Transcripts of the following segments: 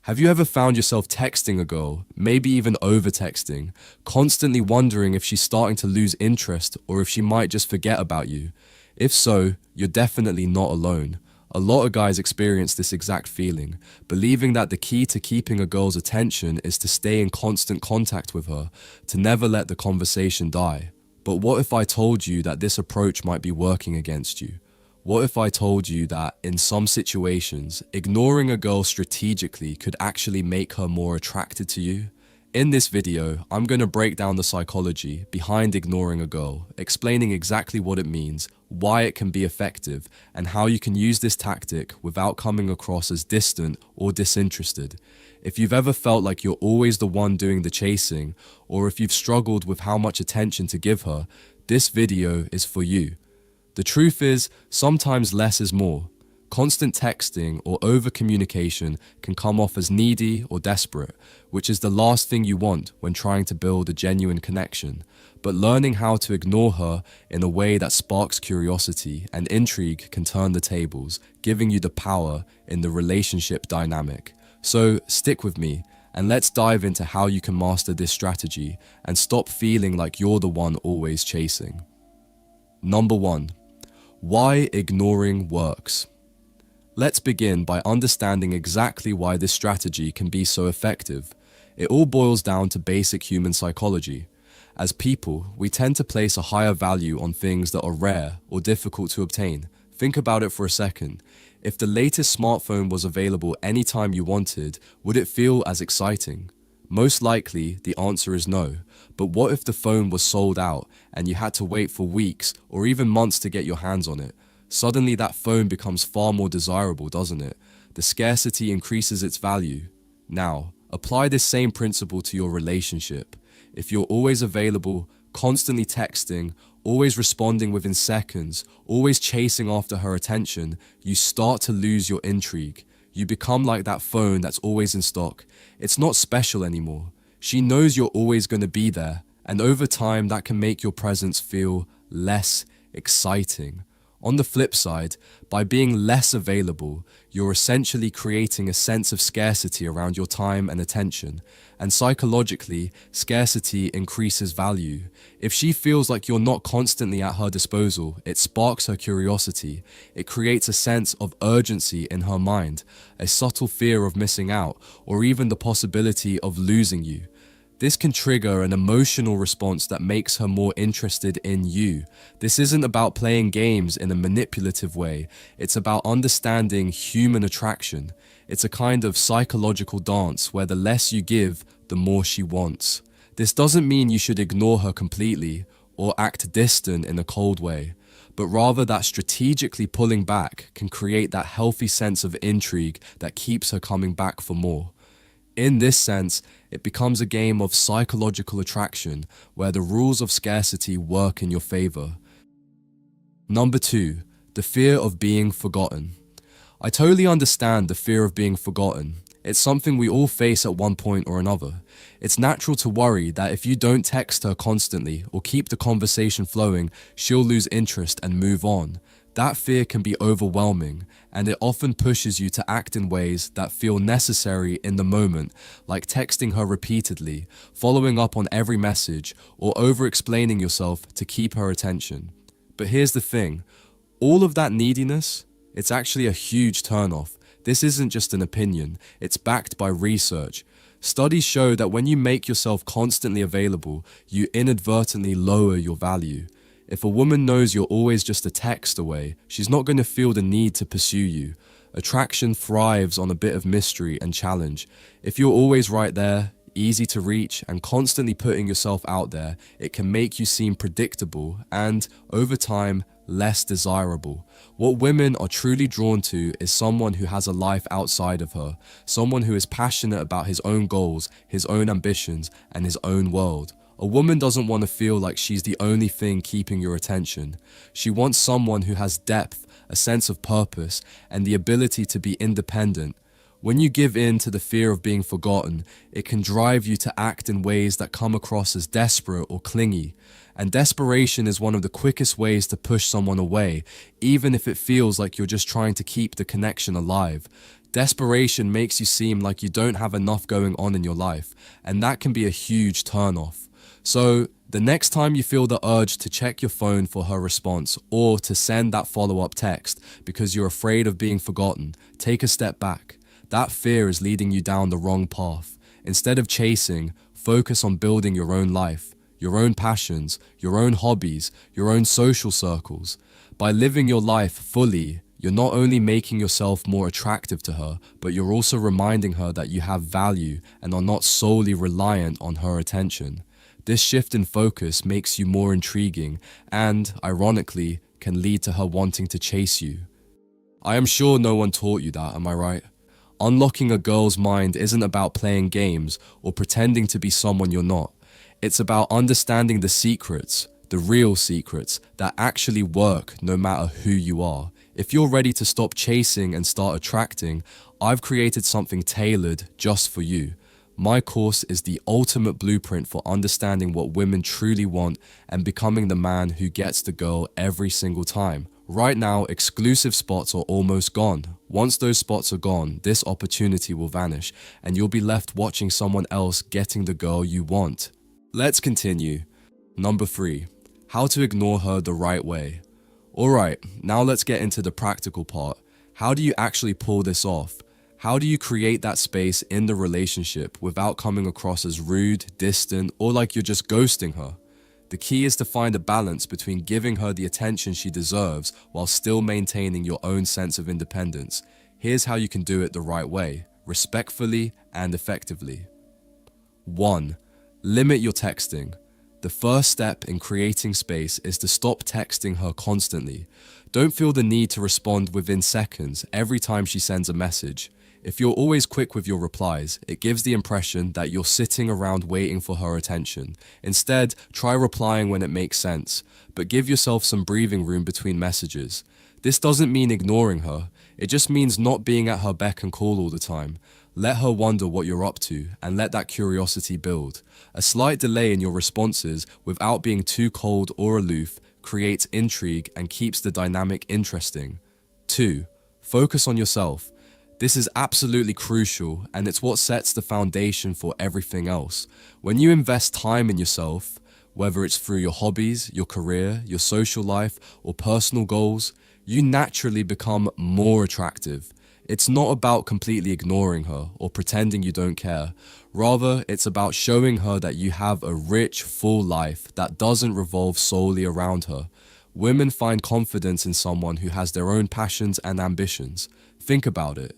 Have you ever found yourself texting a girl, maybe even over-texting, constantly wondering if she's starting to lose interest or if she might just forget about you? If so, you're definitely not alone. A lot of guys experience this exact feeling, believing that the key to keeping a girl's attention is to stay in constant contact with her, to never let the conversation die. But what if I told you that this approach might be working against you? What if I told you that, in some situations, ignoring a girl strategically could actually make her more attracted to you? In this video, I'm going to break down the psychology behind ignoring a girl, explaining exactly what it means, why it can be effective, and how you can use this tactic without coming across as distant or disinterested. If you've ever felt like you're always the one doing the chasing, or if you've struggled with how much attention to give her, this video is for you. The truth is, sometimes less is more. Constant texting or over-communication can come off as needy or desperate, which is the last thing you want when trying to build a genuine connection. But learning how to ignore her in a way that sparks curiosity and intrigue can turn the tables, giving you the power in the relationship dynamic. So stick with me, and let's dive into how you can master this strategy and stop feeling like you're the one always chasing. Number 1. Why ignoring works. Let's begin by understanding exactly why this strategy can be so effective. It all boils down to basic human psychology. As people, we tend to place a higher value on things that are rare or difficult to obtain. Think about it for a second. If the latest smartphone was available anytime you wanted, would it feel as exciting? Most likely, the answer is no. But what if the phone was sold out and you had to wait for weeks or even months to get your hands on it? Suddenly that phone becomes far more desirable, doesn't it? The scarcity increases its value. Now, apply this same principle to your relationship. If you're always available, constantly texting, always responding within seconds, always chasing after her attention, you start to lose your intrigue. You become like that phone that's always in stock. It's not special anymore. She knows you're always going to be there, and over time that can make your presence feel less exciting. On the flip side, by being less available, you're essentially creating a sense of scarcity around your time and attention. And psychologically, scarcity increases value. If she feels like you're not constantly at her disposal, it sparks her curiosity. It creates a sense of urgency in her mind, a subtle fear of missing out, or even the possibility of losing you. This can trigger an emotional response that makes her more interested in you. This isn't about playing games in a manipulative way. It's about understanding human attraction. It's a kind of psychological dance where the less you give, the more she wants. This doesn't mean you should ignore her completely or act distant in a cold way, but rather that strategically pulling back can create that healthy sense of intrigue that keeps her coming back for more. In this sense, it becomes a game of psychological attraction where the rules of scarcity work in your favor. Number 2, the fear of being forgotten. I totally understand the fear of being forgotten. It's something we all face at one point or another. It's natural to worry that if you don't text her constantly or keep the conversation flowing, she'll lose interest and move on. That fear can be overwhelming, and it often pushes you to act in ways that feel necessary in the moment, like texting her repeatedly, following up on every message, or over-explaining yourself to keep her attention. But here's the thing, all of that neediness, it's actually a huge turnoff. This isn't just an opinion, it's backed by research. Studies show that when you make yourself constantly available, you inadvertently lower your value. If a woman knows you're always just a text away, she's not going to feel the need to pursue you. Attraction thrives on a bit of mystery and challenge. If you're always right there, easy to reach, and constantly putting yourself out there, it can make you seem predictable and, over time, less desirable. What women are truly drawn to is someone who has a life outside of her, someone who is passionate about his own goals, his own ambitions, and his own world. A woman doesn't want to feel like she's the only thing keeping your attention. She wants someone who has depth, a sense of purpose, and the ability to be independent. When you give in to the fear of being forgotten, it can drive you to act in ways that come across as desperate or clingy. And desperation is one of the quickest ways to push someone away, even if it feels like you're just trying to keep the connection alive. Desperation makes you seem like you don't have enough going on in your life, and that can be a huge turnoff. So, the next time you feel the urge to check your phone for her response or to send that follow-up text because you're afraid of being forgotten, take a step back. That fear is leading you down the wrong path. Instead of chasing, focus on building your own life, your own passions, your own hobbies, your own social circles. By living your life fully, you're not only making yourself more attractive to her, but you're also reminding her that you have value and are not solely reliant on her attention. This shift in focus makes you more intriguing and, ironically, can lead to her wanting to chase you. I am sure no one taught you that, am I right? Unlocking a girl's mind isn't about playing games or pretending to be someone you're not. It's about understanding the secrets, the real secrets, that actually work no matter who you are. If you're ready to stop chasing and start attracting, I've created something tailored just for you. My course is the ultimate blueprint for understanding what women truly want and becoming the man who gets the girl every single time. Right now, exclusive spots are almost gone. Once those spots are gone, this opportunity will vanish and you'll be left watching someone else getting the girl you want. Let's continue. Number 3, how to ignore her the right way. Alright, now let's get into the practical part. How do you actually pull this off? How do you create that space in the relationship without coming across as rude, distant, or like you're just ghosting her? The key is to find a balance between giving her the attention she deserves while still maintaining your own sense of independence. Here's how you can do it the right way, respectfully and effectively. 1. Limit your texting. The first step in creating space is to stop texting her constantly. Don't feel the need to respond within seconds every time she sends a message. If you're always quick with your replies, it gives the impression that you're sitting around waiting for her attention. Instead, try replying when it makes sense, but give yourself some breathing room between messages. This doesn't mean ignoring her, it just means not being at her beck and call all the time. Let her wonder what you're up to and let that curiosity build. A slight delay in your responses without being too cold or aloof creates intrigue and keeps the dynamic interesting. 2. Focus on yourself. This is absolutely crucial and it's what sets the foundation for everything else. When you invest time in yourself, whether it's through your hobbies, your career, your social life, or personal goals, you naturally become more attractive. It's not about completely ignoring her or pretending you don't care. Rather, it's about showing her that you have a rich, full life that doesn't revolve solely around her. Women find confidence in someone who has their own passions and ambitions. Think about it.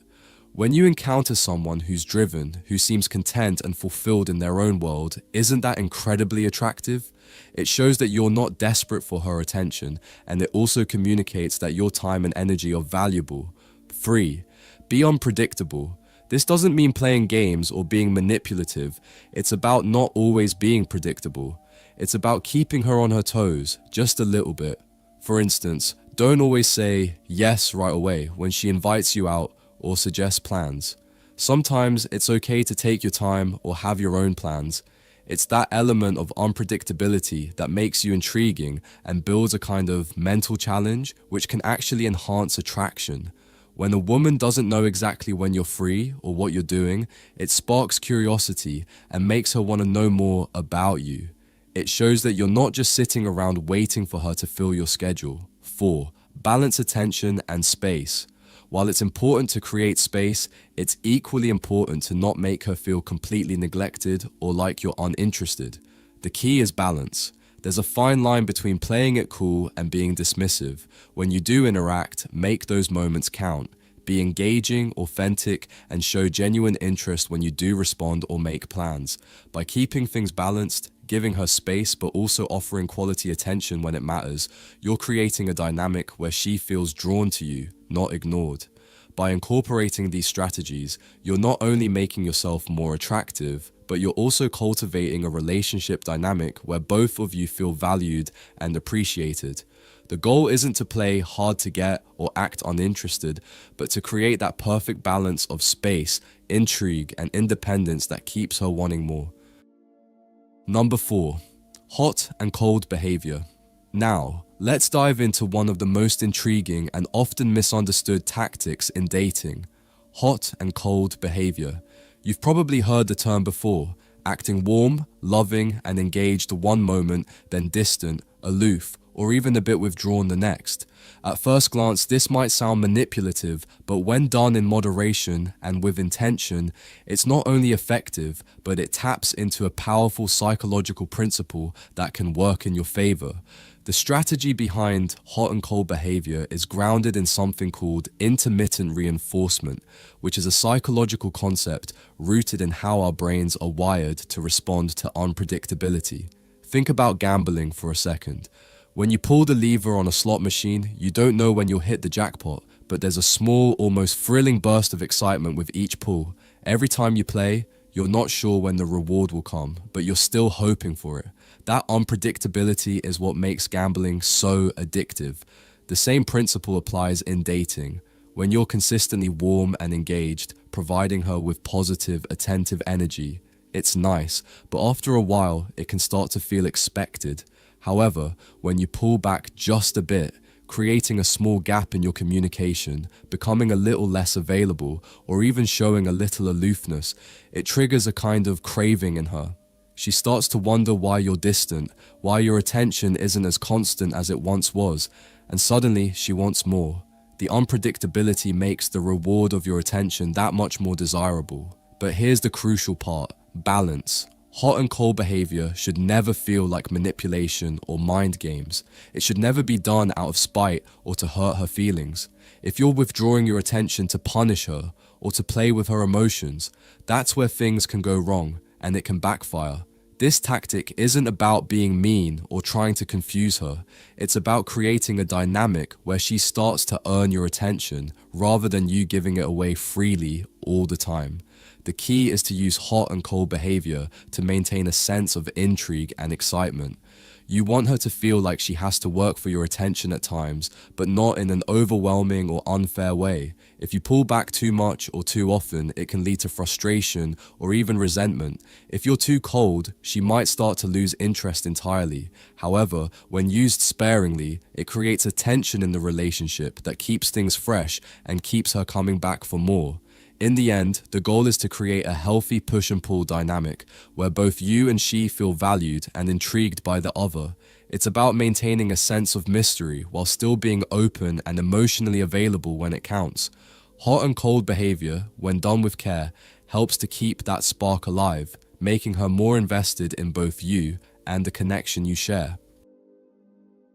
When you encounter someone who's driven, who seems content and fulfilled in their own world, isn't that incredibly attractive? It shows that you're not desperate for her attention, and it also communicates that your time and energy are valuable. 3. Be unpredictable. This doesn't mean playing games or being manipulative. It's about not always being predictable. It's about keeping her on her toes, just a little bit. For instance, don't always say yes right away when she invites you out or suggests plans. Sometimes it's okay to take your time or have your own plans. It's that element of unpredictability that makes you intriguing and builds a kind of mental challenge which can actually enhance attraction. When a woman doesn't know exactly when you're free or what you're doing, it sparks curiosity and makes her want to know more about you. It shows that you're not just sitting around waiting for her to fill your schedule. 4. Balance attention and space. While it's important to create space, it's equally important to not make her feel completely neglected or like you're uninterested. The key is balance. There's a fine line between playing it cool and being dismissive. When you do interact, make those moments count. Be engaging, authentic, and show genuine interest when you do respond or make plans. By keeping things balanced, giving her space but also offering quality attention when it matters, you're creating a dynamic where she feels drawn to you, not ignored. By incorporating these strategies, you're not only making yourself more attractive, but you're also cultivating a relationship dynamic where both of you feel valued and appreciated. The goal isn't to play hard to get or act uninterested, but to create that perfect balance of space, intrigue, and independence that keeps her wanting more. Number 4. Hot and cold behavior. Now, let's dive into one of the most intriguing and often misunderstood tactics in dating: hot and cold behavior. You've probably heard the term before, acting warm, loving, and engaged one moment, then distant, aloof, or even a bit withdrawn the next. At first glance, this might sound manipulative, but when done in moderation and with intention, it's not only effective, but it taps into a powerful psychological principle that can work in your favor. The strategy behind hot and cold behavior is grounded in something called intermittent reinforcement, which is a psychological concept rooted in how our brains are wired to respond to unpredictability. Think about gambling for a second. When you pull the lever on a slot machine, you don't know when you'll hit the jackpot, but there's a small, almost thrilling burst of excitement with each pull. Every time you play, you're not sure when the reward will come, but you're still hoping for it. That unpredictability is what makes gambling so addictive. The same principle applies in dating. When you're consistently warm and engaged, providing her with positive, attentive energy, it's nice, but after a while, it can start to feel expected. However, when you pull back just a bit, creating a small gap in your communication, becoming a little less available, or even showing a little aloofness, it triggers a kind of craving in her. She starts to wonder why you're distant, why your attention isn't as constant as it once was, and suddenly she wants more. The unpredictability makes the reward of your attention that much more desirable. But here's the crucial part: balance. Hot and cold behavior should never feel like manipulation or mind games. It should never be done out of spite or to hurt her feelings. If you're withdrawing your attention to punish her or to play with her emotions, that's where things can go wrong and it can backfire. This tactic isn't about being mean or trying to confuse her. It's about creating a dynamic where she starts to earn your attention rather than you giving it away freely all the time. The key is to use hot and cold behavior to maintain a sense of intrigue and excitement. You want her to feel like she has to work for your attention at times, but not in an overwhelming or unfair way. If you pull back too much or too often, it can lead to frustration or even resentment. If you're too cold, she might start to lose interest entirely. However, when used sparingly, it creates a tension in the relationship that keeps things fresh and keeps her coming back for more. In the end, the goal is to create a healthy push and pull dynamic where both you and she feel valued and intrigued by the other. It's about maintaining a sense of mystery while still being open and emotionally available when it counts. Hot and cold behavior, when done with care, helps to keep that spark alive, making her more invested in both you and the connection you share.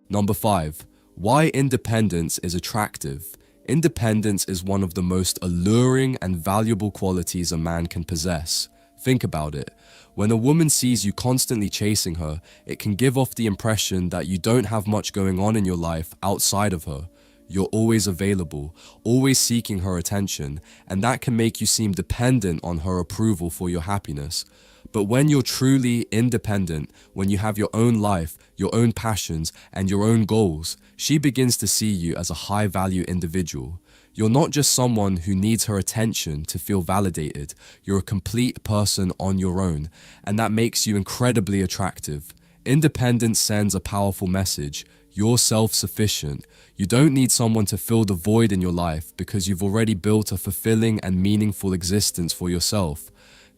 Number 5. Why independence is attractive. Independence is one of the most alluring and valuable qualities a man can possess. Think about it. When a woman sees you constantly chasing her, it can give off the impression that you don't have much going on in your life outside of her. You're always available, always seeking her attention, and that can make you seem dependent on her approval for your happiness. But when you're truly independent, when you have your own life, your own passions, and your own goals, she begins to see you as a high-value individual. You're not just someone who needs her attention to feel validated. You're a complete person on your own, and that makes you incredibly attractive. Independence sends a powerful message. You're self-sufficient. You don't need someone to fill the void in your life because you've already built a fulfilling and meaningful existence for yourself.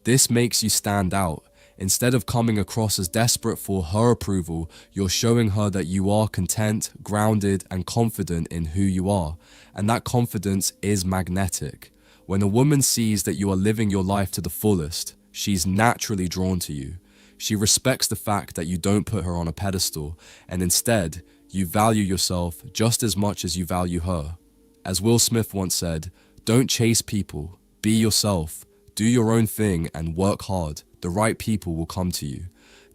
This makes you stand out. Instead of coming across as desperate for her approval, you're showing her that you are content, grounded, and confident in who you are. And that confidence is magnetic. When a woman sees that you are living your life to the fullest, she's naturally drawn to you. She respects the fact that you don't put her on a pedestal, and instead, you value yourself just as much as you value her. As Will Smith once said, "Don't chase people, be yourself. Do your own thing and work hard. The right people will come to you."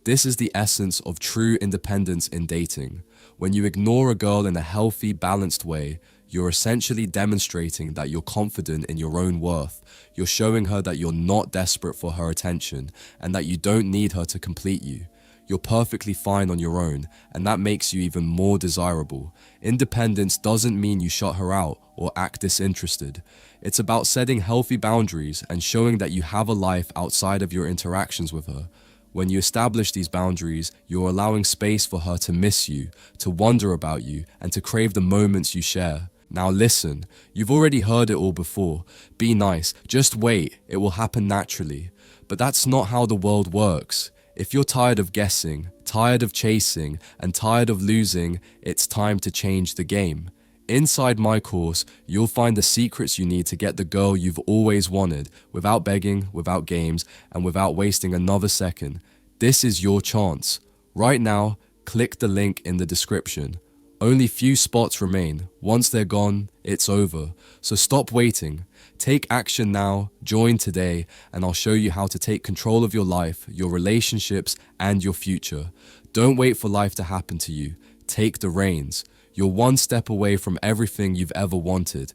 This is the essence of true independence in dating. When you ignore a girl in a healthy, balanced way, you're essentially demonstrating that you're confident in your own worth. You're showing her that you're not desperate for her attention and that you don't need her to complete you. You're perfectly fine on your own, and that makes you even more desirable. Independence doesn't mean you shut her out or act disinterested. It's about setting healthy boundaries and showing that you have a life outside of your interactions with her. When you establish these boundaries, you're allowing space for her to miss you, to wonder about you, and to crave the moments you share. Now listen, you've already heard it all before. Be nice, just wait, it will happen naturally. But that's not how the world works. If you're tired of guessing, tired of chasing, and tired of losing, it's time to change the game. Inside my course, you'll find the secrets you need to get the girl you've always wanted, without begging, without games, and without wasting another second. This is your chance. Right now, click the link in the description. Only few spots remain. Once they're gone, it's over. So stop waiting. Take action now, join today, and I'll show you how to take control of your life, your relationships, and your future. Don't wait for life to happen to you. Take the reins. You're one step away from everything you've ever wanted.